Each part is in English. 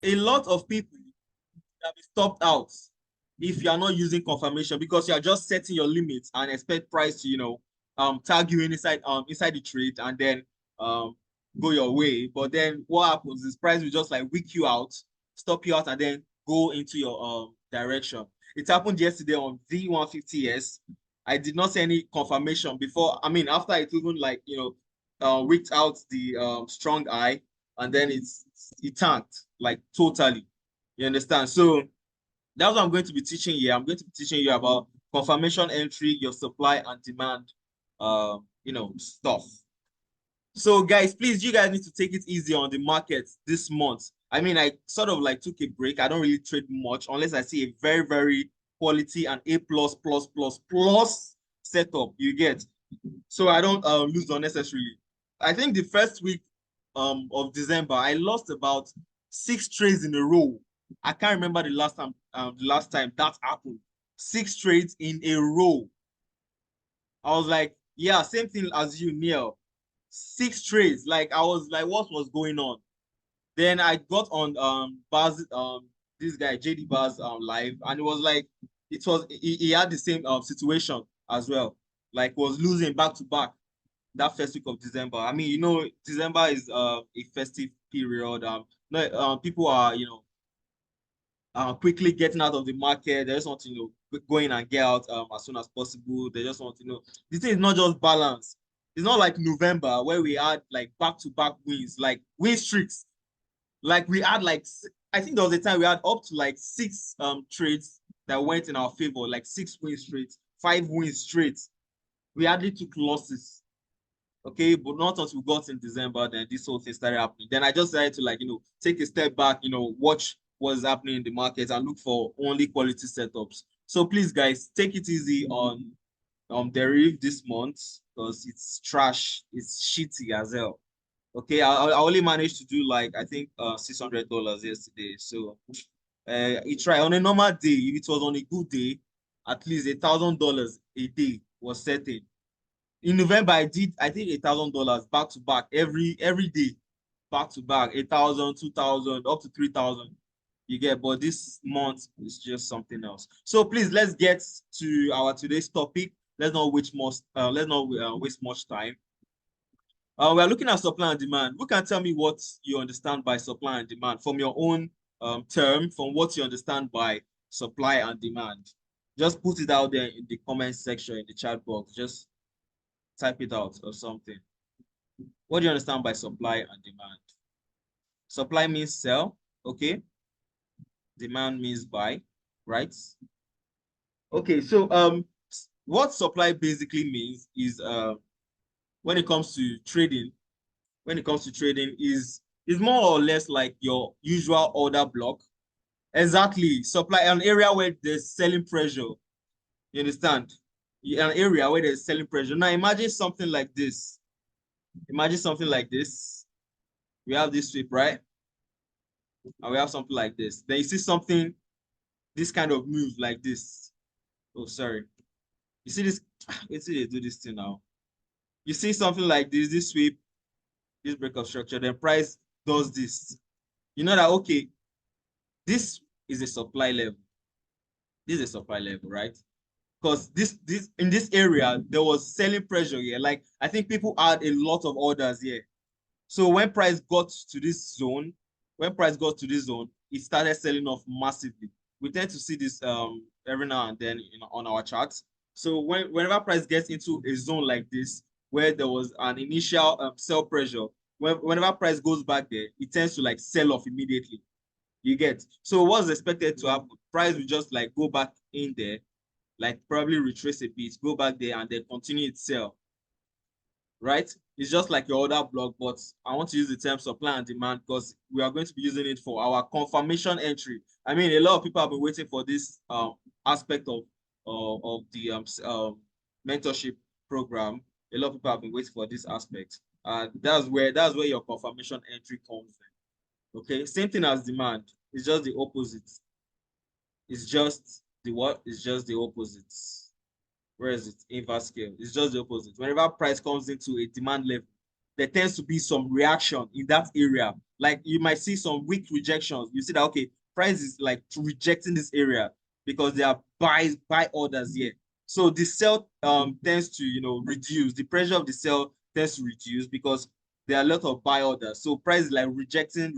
a lot of people have been stopped out if you are not using confirmation because you are just setting your limits and expect price to tag you inside the trade and then um go your way. But then what happens is price will just like wick you out, stop you out, and then go into your direction. It happened yesterday on V150S. I did not see any confirmation before. I mean, after it even like wicked out the strong eye, and then it tanked like totally. You understand? So that's what I'm going to be teaching here. I'm going to be teaching you about confirmation entry, your supply and demand, stuff. So guys, please, you guys need to take it easy on the market this month. I mean, I sort of like took a break. I don't really trade much unless I see a very, very quality and A plus plus plus plus setup. You get, so I don't lose unnecessarily. I think the first week of December, I lost about 6 trades in a row. I can't remember the last time that happened. 6 trades in a row. I was like, yeah, same thing as you, Neil. 6 trades. Like I was like, what was going on? Then I got on Baz this guy JD Baz live, and it was like he had the same situation as well. Like was losing back to back that first week of December. I mean, December is a festive period. No, people are quickly getting out of the market. They just want to go in and get out as soon as possible. They just want to the thing is not just balance. It's not like November where we had like back to back wins, like win streaks. Like we had like I think there was a time we had up to like 6 trades that went in our favor, like 6 wins straight, 5 wins straight. We hardly took losses. Okay, but not until we got in December, then this whole thing started happening. Then I just decided to like, take a step back, watch what's happening in the market and look for only quality setups. So please, guys, take it easy on Deriv this month because it's trash, it's shitty as hell. Okay, I only managed to do like I think $600 yesterday. So you try on a normal day, if it was on a good day, at least $1,000 a day was certain. In November, I think $1,000 back to back every day, back to back, 8,000, 2,000, up to 3,000. You get, but this month is just something else. So please let's get to our today's topic. Let's not waste much time. We are looking at supply and demand. Who can tell me what you understand by supply and demand from your own term, from what you understand by supply and demand? Just put it out there in the comment section in the chat box. Just type it out or something. What do you understand by supply and demand? Supply means sell, okay? Demand means buy, right? Okay, so what supply basically means is when it comes to trading, is more or less like your usual order block. Exactly. Supply an area where there's selling pressure. You understand? An area where there's selling pressure. Now imagine something like this. Imagine something like this. We have this sweep, right? And we have something like this. Then you see something, this kind of move like this. Oh, sorry. You see this? Let's see they do this thing now. You see something like this sweep, this breakup structure, then price does this. You know that, okay, this is a supply level. This is a supply level, right? Because this in this area, there was selling pressure here. Like, I think people had a lot of orders here. So when price got to this zone, it started selling off massively. We tend to see this every now and then on our charts. So whenever price gets into a zone like this, where there was an initial sell pressure, whenever price goes back there, it tends to like sell off immediately. You get. So what's expected to happen? Price will just like go back in there, like probably retrace a bit, go back there, and then continue its sell, right? It's just like your other block, but I want to use the term supply and demand because we are going to be using it for our confirmation entry. I mean, a lot of people have been waiting for this aspect of the mentorship program. A lot of people have been waiting for this aspect. And that's where your confirmation entry comes in. Okay, same thing as demand. It's just the opposite. It's just the what? It's just the opposite. Where is it? Inverse scale. It's just the opposite. Whenever price comes into a demand level, there tends to be some reaction in that area. Like you might see some weak rejections. You see that, okay, price is like rejecting this area because there are buy orders here. So the sell tends to, reduce. The pressure of the sell tends to reduce because there are a lot of buy orders. So price is like rejecting,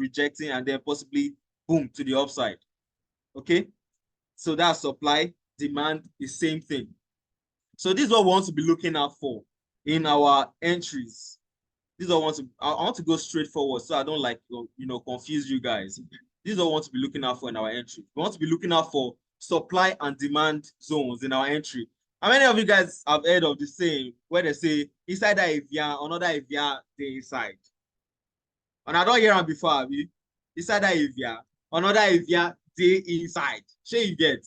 and then possibly boom to the upside. Okay. So that's supply, demand is same thing. So this is what we want to be looking out for in our entries. This is what I want to go straight forward so I don't like confuse you guys. This is what we want to be looking out for in our entry. We want to be looking out for supply and demand zones in our entry. How many of you guys have heard of the saying where they say inside that Evian, another Evian they inside? And I don't hear them before, have you? Inside that Evian, another Evian they inside. Sure you get.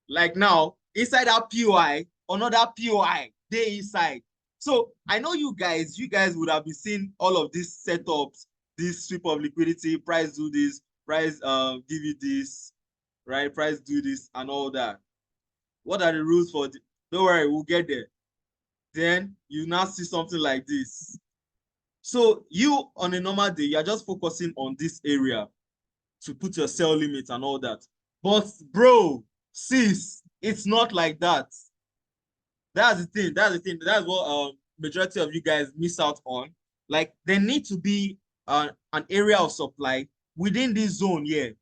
Like now, inside that POI, another POI they inside. So I know you guys would have been seeing all of these setups, this sweep of liquidity, price do this, price give you this, right? Price do this and all that. What are the rules for the, don't worry, we'll get there. Then you now see something like this. So you on a normal day, you're just focusing on this area to put your sell limit and all that. But bro, sis, it's not like that. That's the thing. That's what majority of you guys miss out on. Like there need to be an area of supply within this zone here.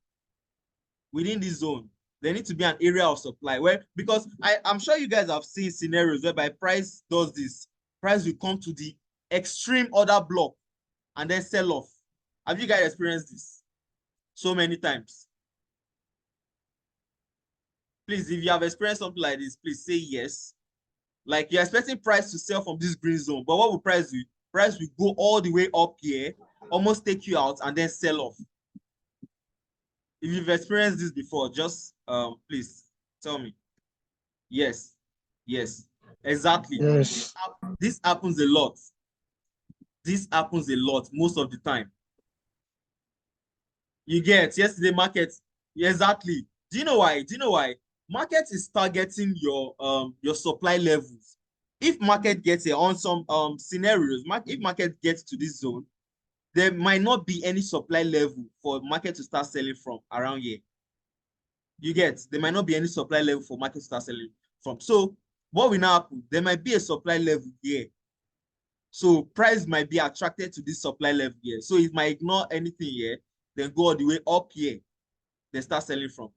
Within this zone, there need to be an area of supply where, because I'm sure you guys have seen scenarios whereby price does this. Price will come to the extreme order block and then sell off. Have you guys experienced this so many times? Please, if you have experienced something like this, please say yes. Like you're expecting price to sell from this green zone, but what will price do? Price will go all the way up here, almost take you out, and then sell off. If you've experienced this before, just please tell me. Yes, yes, exactly. Yes. This happens a lot. This happens a lot most of the time. You get yesterday market, exactly. Do you know why? Market is targeting your supply levels. If market gets here on some scenarios, if market gets to this zone, there might not be any supply level for market to start selling from around here. You get, there might not be any supply level for market to start selling from. So what will now happen? There might be a supply level here. So price might be attracted to this supply level here. So it might ignore anything here, then go all the way up here, then start selling from.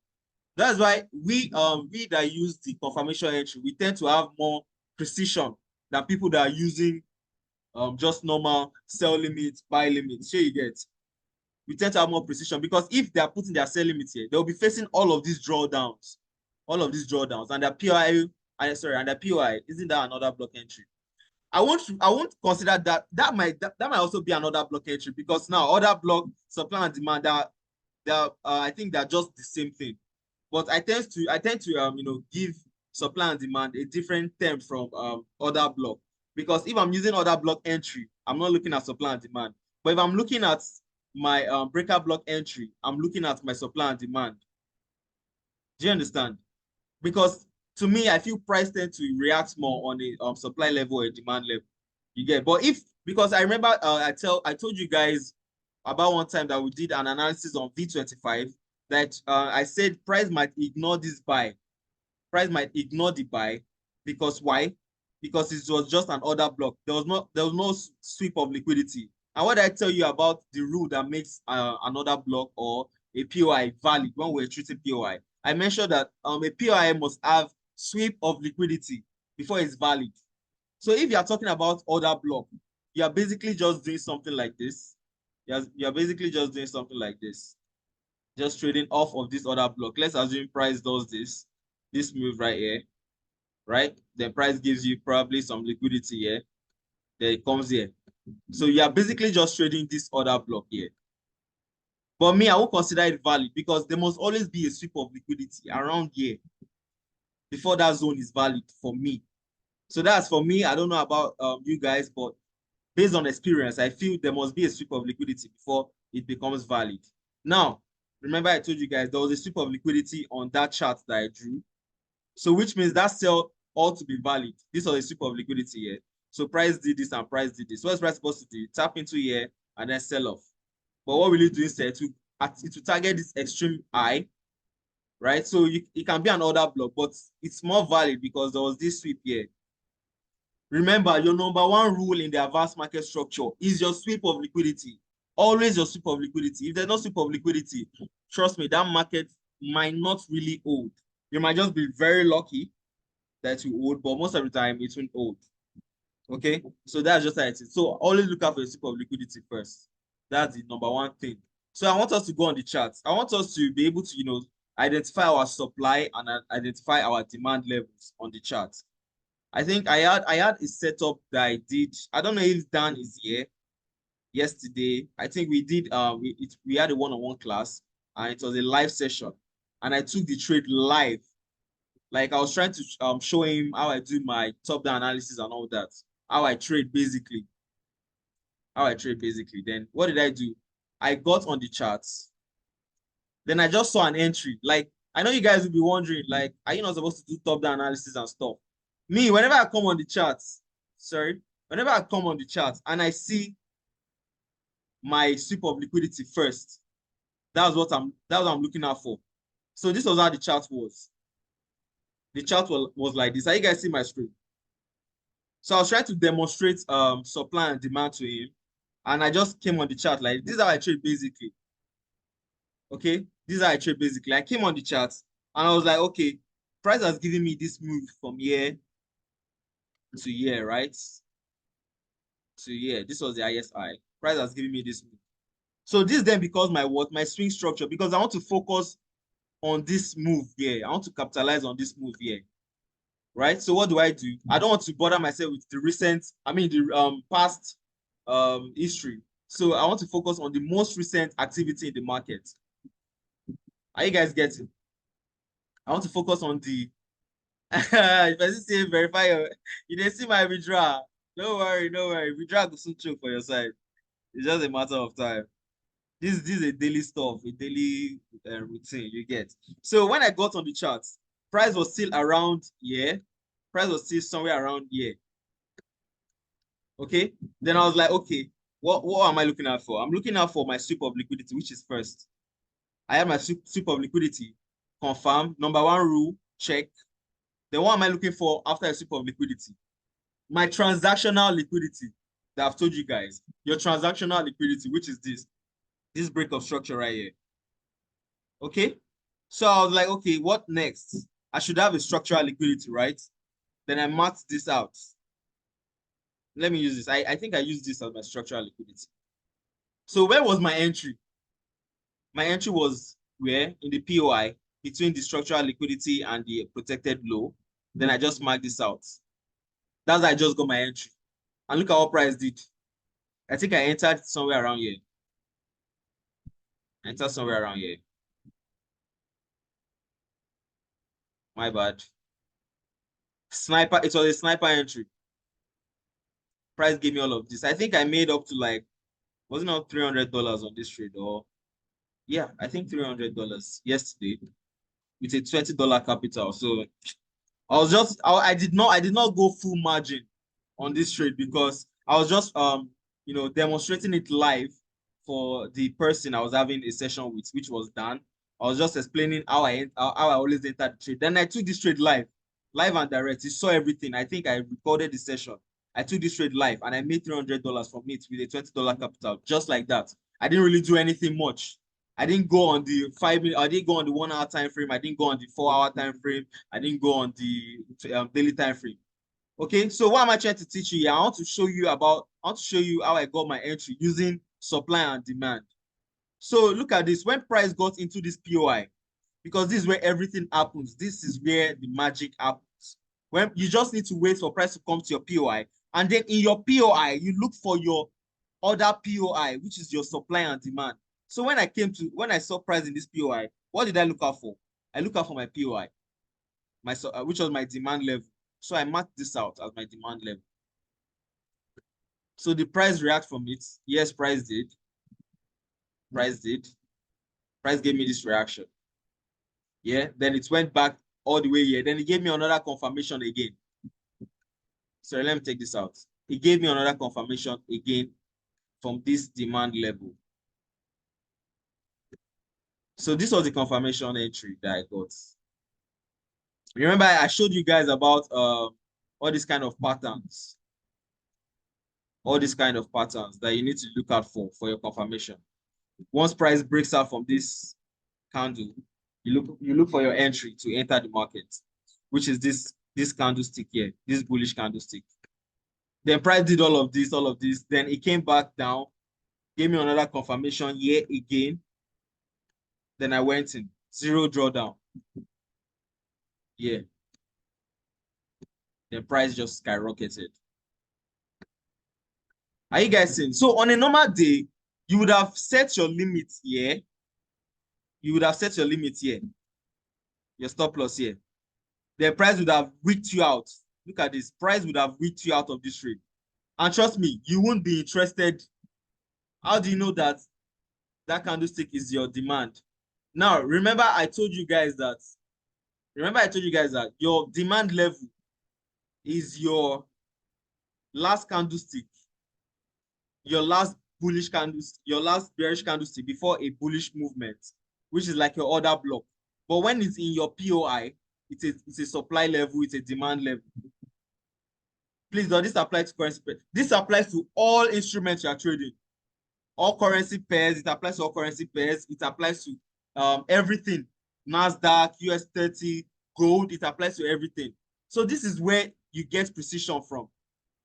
That's why we that use the confirmation entry, we tend to have more precision than people that are using just normal sell limits, buy limits. Sure you get. We tend to have more precision because if they are putting their sell limits here, they'll be facing all of these drawdowns, and their POI, and their POI, isn't that another block entry? I won't consider that might also be another block entry because now other block supply and demand that I think they're just the same thing. But I tend to give supply and demand a different term from other block, because if I'm using other block entry, I'm not looking at supply and demand. But if I'm looking at my breaker block entry, I'm looking at my supply and demand. Do you understand? Because to me, I feel price tend to react more on a supply level or a demand level. You get, but because I remember I told you guys about one time that we did an analysis on V25 that I said price might ignore this buy. Price might ignore the buy because why? Because it was just an order block. There was no sweep of liquidity. And what I tell you about the rule that makes another block or a POI valid when we're treating POI, I mentioned that a POI must have sweep of liquidity before it's valid. So if you're talking about order block, you're basically just doing something like this. You're basically just doing something like this. Just trading off of this order block. Let's assume price does this move right here, right? Then price gives you probably some liquidity here. Then it comes here. So you are basically just trading this order block here. But me, I won't consider it valid because there must always be a sweep of liquidity around here before that zone is valid for me. So that's for me. I don't know about you guys, but based on experience, I feel there must be a sweep of liquidity before it becomes valid. Now, remember I told you guys there was a sweep of liquidity on that chart that I drew. So which means that sell ought to be valid. This was a sweep of liquidity here. So price did this and price did this. What's price supposed to do? Tap into here and then sell off. But what will it do instead? It will target this extreme high, right? So it can be an order block, but it's more valid because there was this sweep here. Remember, your number one rule in the advanced market structure is your sweep of liquidity. Always your sweep of liquidity. If there's no sweep of liquidity, trust me, that market might not really hold. You might just be very lucky that you hold, but most of the time it won't hold. Okay, so that's just how it is. So always look out for a sweep of liquidity first. That's the number one thing. So I want us to go on the charts. I want us to be able to, identify our supply and identify our demand levels on the chart. I think I had a setup that I did. I don't know if Dan is here. Yesterday, I think we did. We had a one-on-one class, and it was a live session, and I took the trade live. Like I was trying to show him how I do my top-down analysis and all that. How I trade basically. Then what did I do? I got on the charts. Then I just saw an entry. Like I know you guys will be wondering, like, are you not supposed to do top-down analysis and stuff? Me, whenever I come on the charts, whenever I come on the charts and I see my sweep of liquidity first, that's what I'm looking out for. So this was how the chart was. The chart was like this. Are you guys see my screen? So I was trying to demonstrate supply and demand to him, and I just came on the chart like this is how I trade basically. Okay, this is how I trade basically. I came on the chart and I was like, okay, price has given me this move from here to here, right? To here. This was the ISI. Price has given me this move. So this then becomes my swing structure because I want to focus on this move here. I want to capitalize on this move here. Right? So what do? I don't want to bother myself with the past history. So I want to focus on the most recent activity in the market. Are you guys getting? I want to focus on the if I say verify you didn't see my withdrawal. Don't worry. Withdrawal will soon choke for your side. It's just a matter of time. This is a daily stuff, a daily routine you get. So when I got on the charts, price was still around here. Price was still somewhere around here. Okay. Then I was like, okay, what am I looking out for? I'm looking out for my sweep of liquidity, which is first. I have my sweep of liquidity. Confirm. Number one rule, check. Then what am I looking for after a sweep of liquidity? My transactional liquidity that I've told you guys. Your transactional liquidity, which is this break of structure right here. Okay. So I was like, okay, what next? I should have a structural liquidity, right? Then I marked this out. Let me use this. I think I used this as my structural liquidity. So where was my entry? My entry was where? In the POI, between the structural liquidity and the protected low. Then I just marked this out. That's how I just got my entry. And look at what price did. I think I entered somewhere around here. My bad. Sniper, it was a sniper entry. Price gave me all of this. I think I made up to like, wasn't it $300 on this trade? Or yeah, I think $300 yesterday with a $20 capital. So I did not go full margin on this trade because I was just demonstrating it live for the person I was having a session with, which was Dan. I was just explaining how I always enter the trade. Then I took this trade live and direct. You saw everything. I think I recorded the session. I took this trade live and I made $300 from it with a $20 capital, just like that. I didn't really do anything much. I didn't go on the 5 minute. I didn't go on the 1 hour time frame. I didn't go on the 4 hour time frame. I didn't go on the daily time frame. Okay, so what am I trying to teach you here? I want to show you how I got my entry using supply and demand. So look at this. When price got into this POI, because this is where everything happens. This is where the magic happens. When you just need to wait for price to come to your POI, and then in your POI, you look for your other POI, which is your supply and demand. So when I saw price in this POI, what did I look out for? I look out for my POI, which was my demand level. So I marked this out as my demand level. So the price react from it. Yes, price did. Price gave me this reaction. Yeah, then it went back all the way here. Then it gave me another confirmation again. So let me take this out. it gave me another confirmation again from this demand level. So this was the confirmation entry that I got. Remember, I showed you guys about all these kind of patterns. All these kind of patterns that you need to look out for your confirmation. Once price breaks out from this candle, you look for your entry to enter the market, which is this candlestick here, this bullish candlestick. Then price did all of this, then it came back down, gave me another confirmation here again. Then I went in, zero drawdown. Yeah. The price just skyrocketed. Are you guys seeing? So on a normal day, you would have set your limit here. You would have set your limit here. Your stop loss here. The price would have wicked you out. Look at this. Price would have wicked you out of this trade. And trust me, you won't be interested. How do you know that that candlestick is your demand? Now, remember I told you guys that your demand level is your last candlestick, your last bullish candlestick, your last bearish candlestick before a bullish movement, which is like your order block. But when it's in your POI, it's a supply level, it's a demand level. Please, does this apply to currency pairs? This applies to all instruments you are trading. All currency pairs, it applies to all currency pairs, it applies to everything. NASDAQ, US 30, gold, it applies to everything. So this is where you get precision from.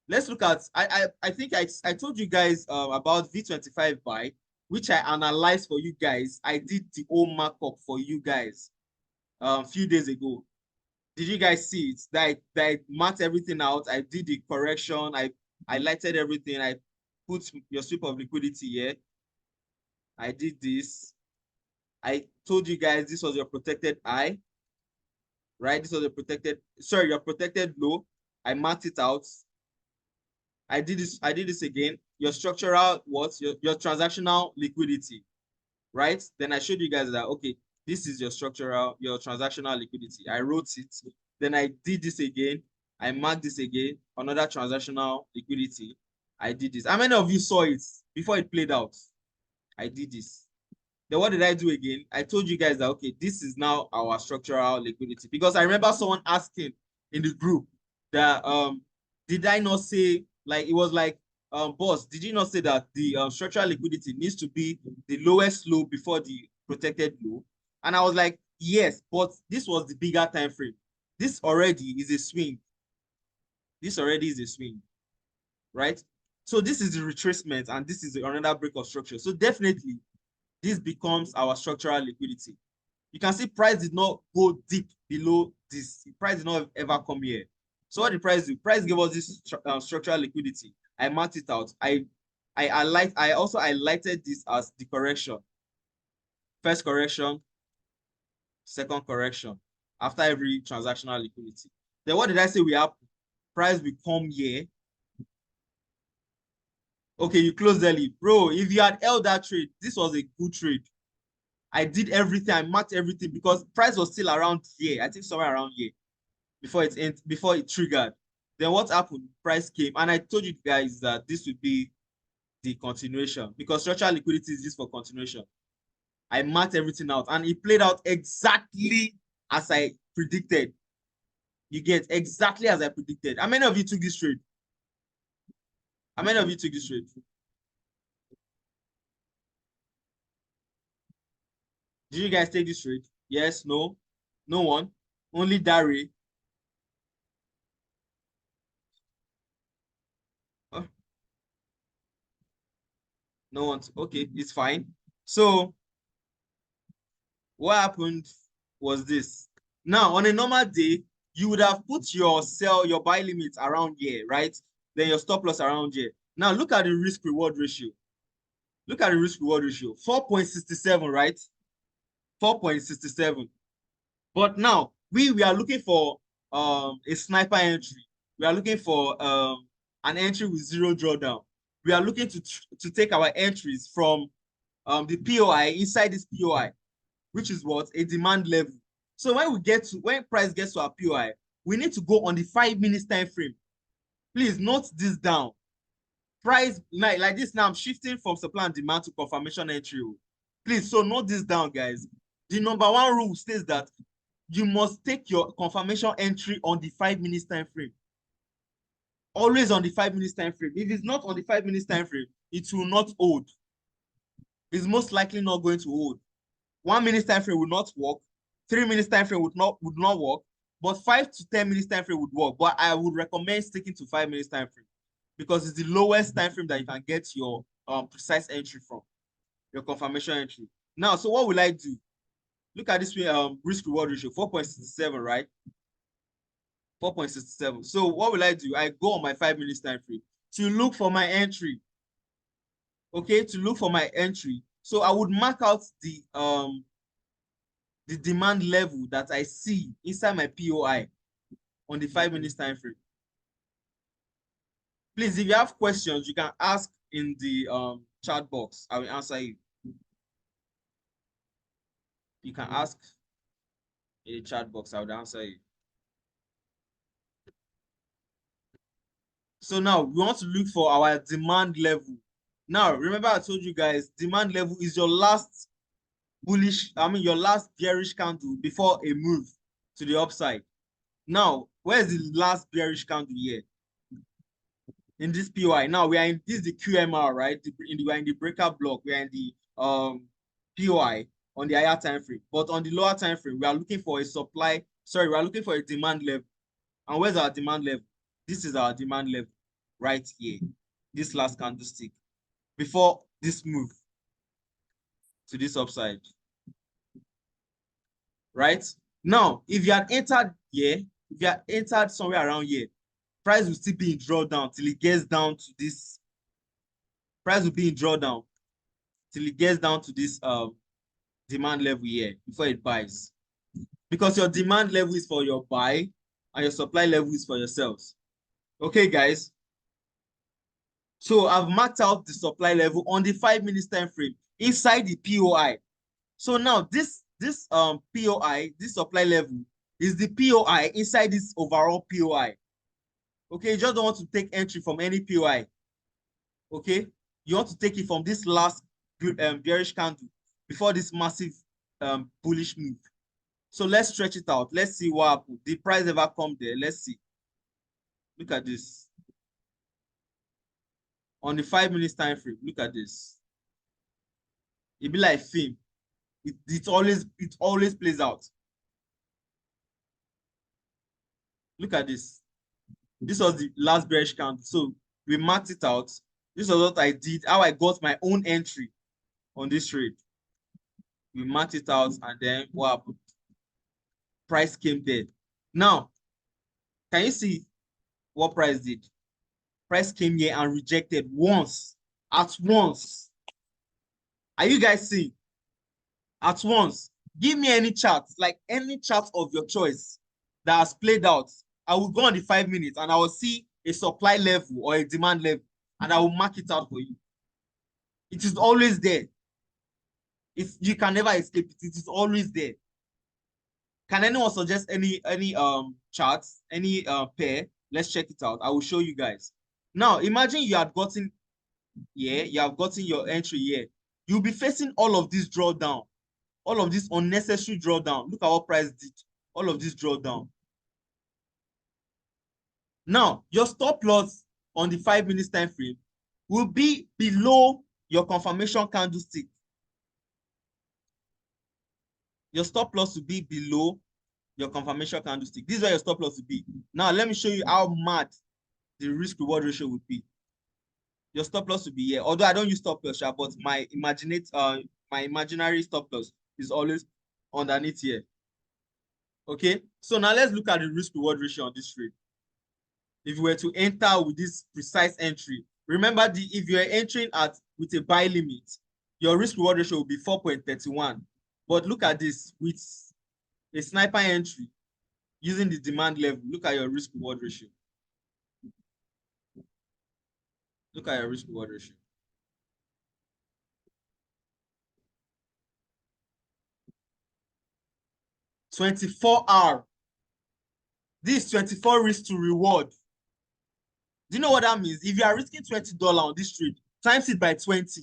Let's look at, I think I told you guys about V25 buy, which I analyzed for you guys. I did the whole markup for you guys a few days ago. Did you guys see it? That I marked everything out. I did the correction. I highlighted everything. I put your sweep of liquidity here. I did this. I told you guys this was your protected high, right? This was your protected low. I marked it out. I did this again. Your structural your transactional liquidity, right? Then I showed you guys that okay, this is your transactional liquidity. I wrote it. Then I did this again. I marked this again. Another transactional liquidity. I did this. How many of you saw it before it played out? I did this. Then what did I do again? I told you guys that okay, this is now our structural liquidity, because I remember someone asking in the group that did I not say, like, it was like, boss, did you not say that the structural liquidity needs to be the lowest low before the protected low? And I was like, yes, but this was the bigger time frame. This already is a swing. This already is a swing, right? So this is the retracement, and this is another break of structure. So definitely, this becomes our structural liquidity. You can see price did not go deep below this. The price did not ever come here. So what did price do? Price gave us this structural liquidity. I marked it out. I also highlighted this as the correction. First correction, second correction, after every transactional liquidity. Then what did I say we have? Price will come here. Okay, you closed early. Bro, if you had held that trade, this was a good trade. I did everything. I marked everything because price was still around here. I think somewhere around here before it triggered. Then what happened? Price came, and I told you guys that this would be the continuation, because structural liquidity is used for continuation. I marked everything out, and it played out exactly as I predicted. You get exactly as I predicted. How many of you took this trade? How many of you took this trade? Did you guys take this trade? Yes, no, no one. Only Dari. Oh, no one. Okay, it's fine. So what happened was this. Now, on a normal day, you would have put your buy limit around here, right? Then your stop loss around here. Now, look at the risk-reward ratio. Look at the risk-reward ratio. 4.67, right? 4.67. But now, we are looking for a sniper entry. We are looking for an entry with zero drawdown. We are looking to take our entries from the POI, inside this POI, which is what? A demand level. So when price gets to our POI, we need to go on the 5 minutes time frame. Please note this down. Price like this now, I'm shifting from supply and demand to confirmation entry. Please, so note this down, guys. The number one rule states that you must take your confirmation entry on the 5 minutes time frame. Always on the 5 minutes time frame. If it's not on the 5 minutes time frame, it will not hold. It's most likely not going to hold. 1 minute time frame would not work. 3 minutes time frame would not work. But 5 to 10 minutes time frame would work. But I would recommend sticking to 5 minutes time frame because it's the lowest time frame that you can get your precise entry from, your confirmation entry. Now, so what will I do? Look at this way, risk reward ratio 4.67, right? 4.67. So what will I do? I go on my 5 minutes time frame to look for my entry. Okay, to look for my entry. So I would mark out the demand level that I see inside my POI on the 5 minutes time frame. Please, if you have questions, you can ask in the chat box. I will answer you. You can ask in the chat box. I will answer you. So now we want to look for our demand level. Now, remember I told you guys, demand level is your last bullish, your last bearish candle before a move to the upside. Now, where's the last bearish candle here? In this POI. Now we are in this, the QMR, right? We are in the breakout block. We are in the POI on the higher time frame. But on the lower time frame, we are looking for a supply. Sorry, we are looking for a demand level. And where's our demand level? This is our demand level right here. This last candlestick before this move to this upside. Right? Now, if you had entered here, if you had entered somewhere around here, price will still be in drawdown till it gets down to this. Price will be in drawdown till it gets down to this demand level here before it buys. Because your demand level is for your buy and your supply level is for your sales. Okay, guys. So I've marked out the supply level on the 5 minutes time frame inside the POI. So now this POI, this supply level is the POI inside this overall POI. Okay, you just don't want to take entry from any POI. Okay, you want to take it from this last bearish candle before this massive bullish move. So let's stretch it out. Let's see what happened. Did price ever come there? Let's see. Look at this. On the 5 minutes time frame, look at this. It be like film. It always plays out. Look at this. This was the last bearish candle. So we marked it out. This was what I did, how I got my own entry on this trade. We marked it out, and then what happened? Price came there. Now, can you see what price did? Price came here and rejected once, at once. Are you guys seeing? At once. Give me any chart, like any chart of your choice that has played out. I will go on the 5 minutes and I will see a supply level or a demand level, and I will mark it out for you. It is always there. You can never escape it. It is always there. Can anyone suggest any charts, any pair? Let's check it out. I will show you guys. Now, imagine you had gotten here, you have gotten your entry here. You'll be facing all of this drawdown, all of this unnecessary drawdown. Look at what price did. All of this drawdown. Now, your stop loss on the 5 minutes time frame will be below your confirmation candlestick. Your stop loss will be below your confirmation candlestick. This is where your stop loss will be. Now, let me show you how mad the risk reward ratio would be. Your stop loss will be here. Although I don't use stop loss, but my imaginary stop loss is always underneath here. Okay, so now let's look at the risk reward ratio on this trade. If you were to enter with this precise entry, remember if you're entering with a buy limit, your risk reward ratio will be 4.31. But look at this, with a sniper entry using the demand level, look at your risk reward ratio. Look at your risk reward ratio. $24. This 24 risk to reward. Do you know what that means? If you are risking $20 on this trade, times it by 20.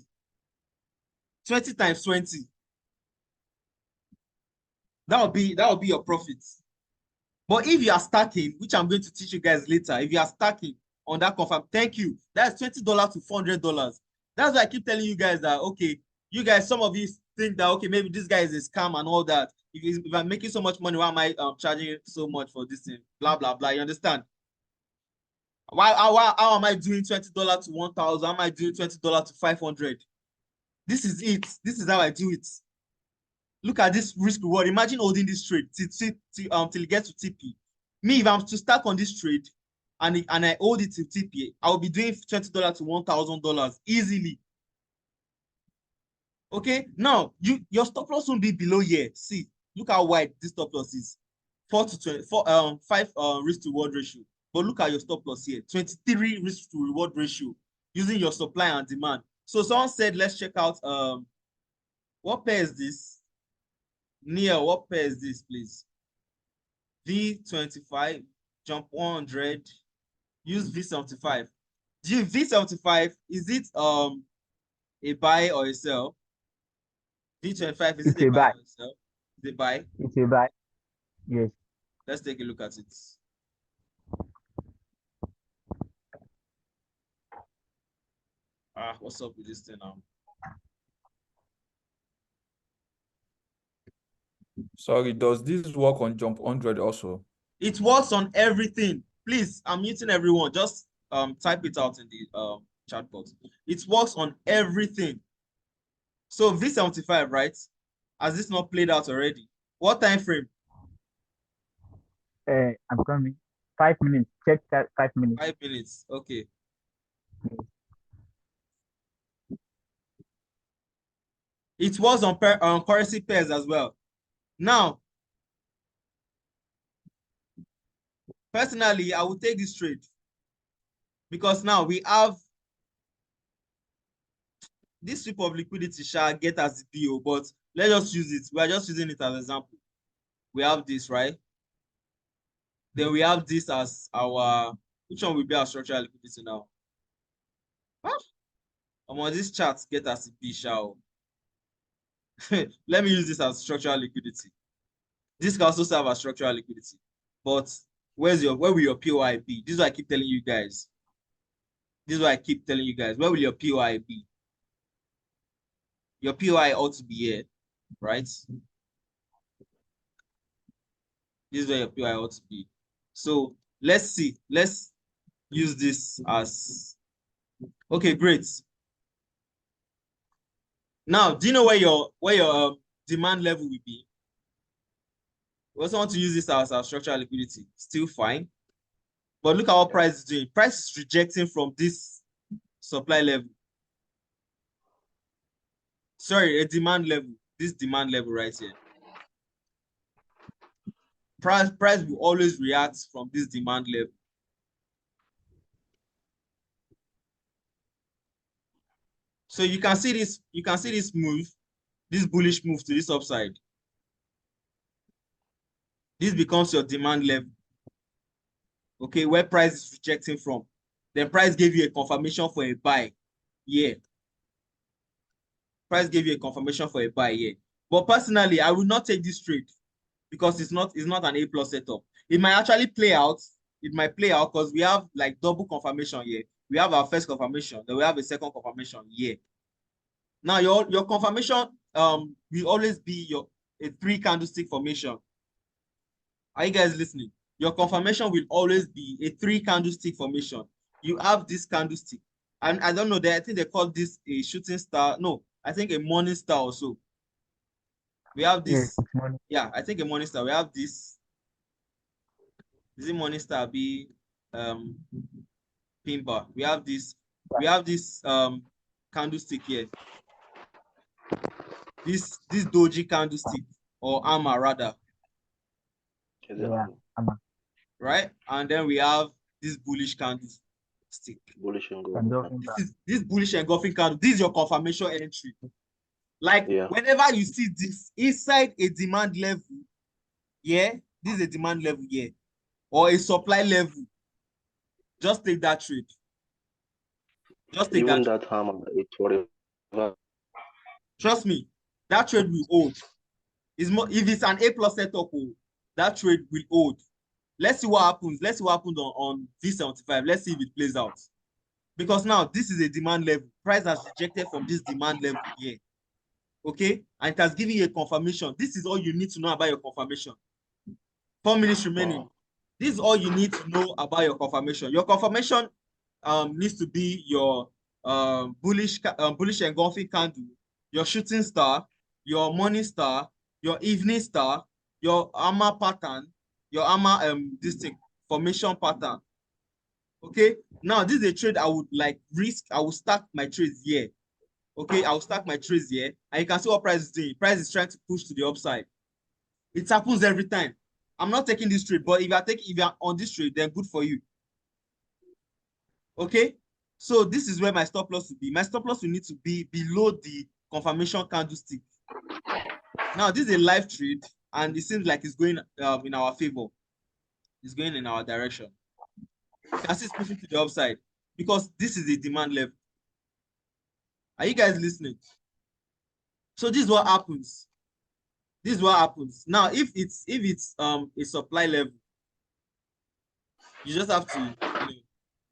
20 times 20. That will be your profits. But if you are stacking, which I'm going to teach you guys later, if you are stacking on that confirm, thank you. That's $20 to $400. That's why I keep telling you guys that, okay, you guys, some of you think that, okay, maybe this guy is a scam and all that. If I'm making so much money, why am I charging so much for this thing? Blah, blah, blah. You understand? How am I doing $20 to 1,000? How am I doing $20 to 500? This is it. This is how I do it. Look at this risk reward. Imagine holding this trade till it gets to TP. Me, if I'm to stack on this trade and I hold it to TP, I will be doing $20 to $1,000 easily. Okay, now your stop loss won't be below here. See, look how wide this stop loss is. 5 risk to reward ratio. But look at your stop loss here, 23 risk to reward ratio using your supply and demand. So someone said, let's check out what pair is this? Neil, what pair is this, please? V25, jump 100, use V75. V75, is it a buy or a sell? V25, is it a buy or a sell? Is it a buy? It's a buy. Yes. Let's take a look at it. What's up with this thing now? Sorry, does this work on jump 100 also? It works on everything. Please, I'm muting everyone. Just type it out in the chat box. It works on everything. So V75, right? Has this not played out already? What time frame? I'm coming. 5 minutes. Check that 5 minutes. 5 minutes. Okay. It was on currency pairs as well. Now, personally, I will take this trade because now we have this sweep of liquidity shall get as the PO, but let's just use it. We are just using it as an example. We have this, right? Then we have this as our, which one will be our structural liquidity now? On this chart, get as a P shall. Let me use this as structural liquidity. This can also serve as structural liquidity. But where will your POI be? This is what I keep telling you guys. This is what I keep telling you guys. Where will your POI be? Your POI ought to be here, right? This is where your POI ought to be. So let's see. Let's use this as, okay, great. Now, do you know where your demand level will be? We also want to use this as our structural liquidity. Still fine. But look at what price is doing. Price is rejecting from this supply level. Sorry, a demand level. This demand level right here. Price will always react from this demand level. So you can see this move, this bullish move to this upside. This becomes your demand level. Okay, where price is rejecting from. Then price gave you a confirmation for a buy. Yeah. Price gave you a confirmation for a buy here. But personally, I will not take this trade because it's not an A+ setup. It might actually play out. It might play out because we have like double confirmation here. We have our first confirmation, then we have a second confirmation here. Now your confirmation will always be a 3 candlestick formation. Are you guys listening? Your confirmation will always be a 3 candlestick formation. You have this candlestick, and I don't know, I think they call this a shooting star. No, I think a morning star also. We have this. Yeah, I think a morning star. We have this. Is it morning star? Be pin bar. We have this. We have this candlestick here. This doji candlestick, or armor rather. Yeah, right? And then we have this bullish candlestick. Bullish engulfing. This bullish engulfing candle. This is your confirmation entry. Like whenever you see this inside a demand level, yeah, this is a demand level here, or a supply level. Just take that trade. Just take Even that. that hammer, it's whatever. Trust me, that trade will hold. It's more, if it's an A plus setup, that trade will hold. Let's see what happens. Let's see what happens on V75. Let's see if it plays out. Because now this is a demand level. Price has rejected from this demand level here. Okay? And it has given you a confirmation. This is all you need to know about your confirmation. 4 minutes remaining. This is all you need to know about your confirmation. Your confirmation needs to be your bullish engulfing candle, your shooting star, your morning star, your evening star, your hammer pattern, your hammer this thing formation pattern. Okay, now this is a trade I would like risk. I will stack my trades here. Okay, I will stack my trades here, and you can see what price is doing. Price is trying to push to the upside. It happens every time. I'm not taking this trade, but if you are on this trade, then good for you. Okay, so this is where my stop loss will be. My stop loss will need to be below the confirmation candlestick. Now this is a live trade, and it seems like it's going in our favor. It's going in our direction. You can see it's pushing to the upside because this is the demand level. Are you guys listening? So this is what happens. This is what happens. Now, if it's a supply level, you just have to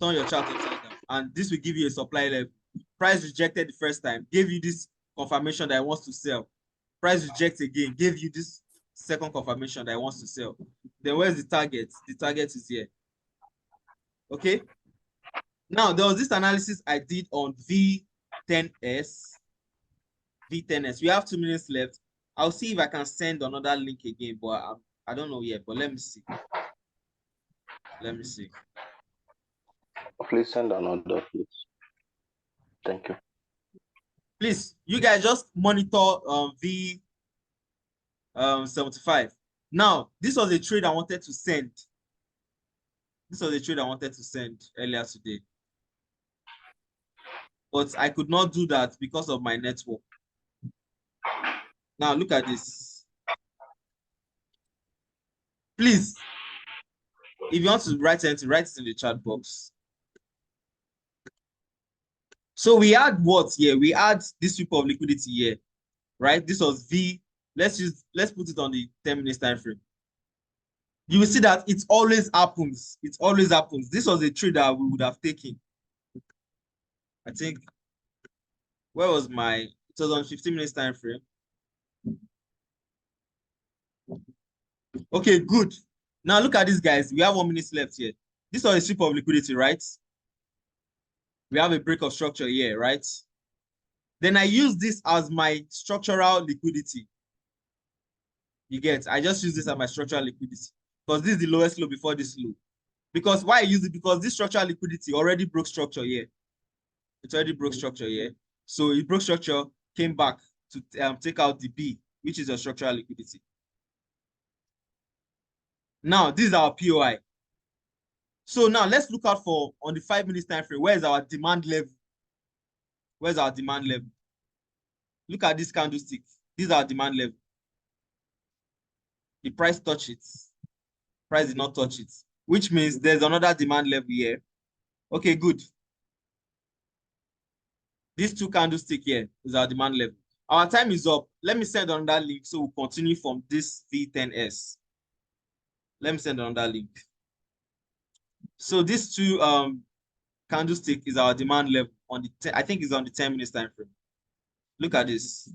turn your chart upside down, and this will give you a supply level. Price rejected the first time, gave you this confirmation that it wants to sell. Price rejects again, gave you this second confirmation that it wants to sell. Then where's the target? The target is here. Okay. Now there was this analysis I did on V10S. V10S. We have 2 minutes left. I'll see if I can send another link again, but I don't know yet. But let me see. Let me see. Please send another, please. Thank you. Please, you guys just monitor V75. Now, this was a trade I wanted to send. This was a trade I wanted to send earlier today. But I could not do that because of my network. Now, look at this. Please, if you want to write anything, write it in the chat box. So we had what here? We had this sweep of liquidity here, right? This was V. Let's put it on the 10 minutes time frame. You will see that it always happens. It always happens. This was a trade that we would have taken. I think, where was my, it was on 15 minutes time frame. Okay, good. Now look at this, guys. We have 1 minute left here. This was a sweep of liquidity, right? We have a break of structure here, right? Then I use this as my structural liquidity. You get, I just use this as my structural liquidity because this is the lowest low before this low. Because why I use it? Because this structural liquidity already broke structure here. It already broke structure here. So it broke structure, came back to take out the B, which is your structural liquidity. Now, this is our POI. So now let's look out for, on the 5 minutes time frame, where is our demand level? Where's our demand level? Look at this candlestick. This is our demand level. The price touched it. Price did not touch it, which means there's another demand level here. Okay, good. These two candlesticks here is our demand level. Our time is up. Let me send another link so we'll continue from this V10S. Let me send another link. So these two candlestick is our demand level on the I think it's on the 10 minutes time frame. Look at this.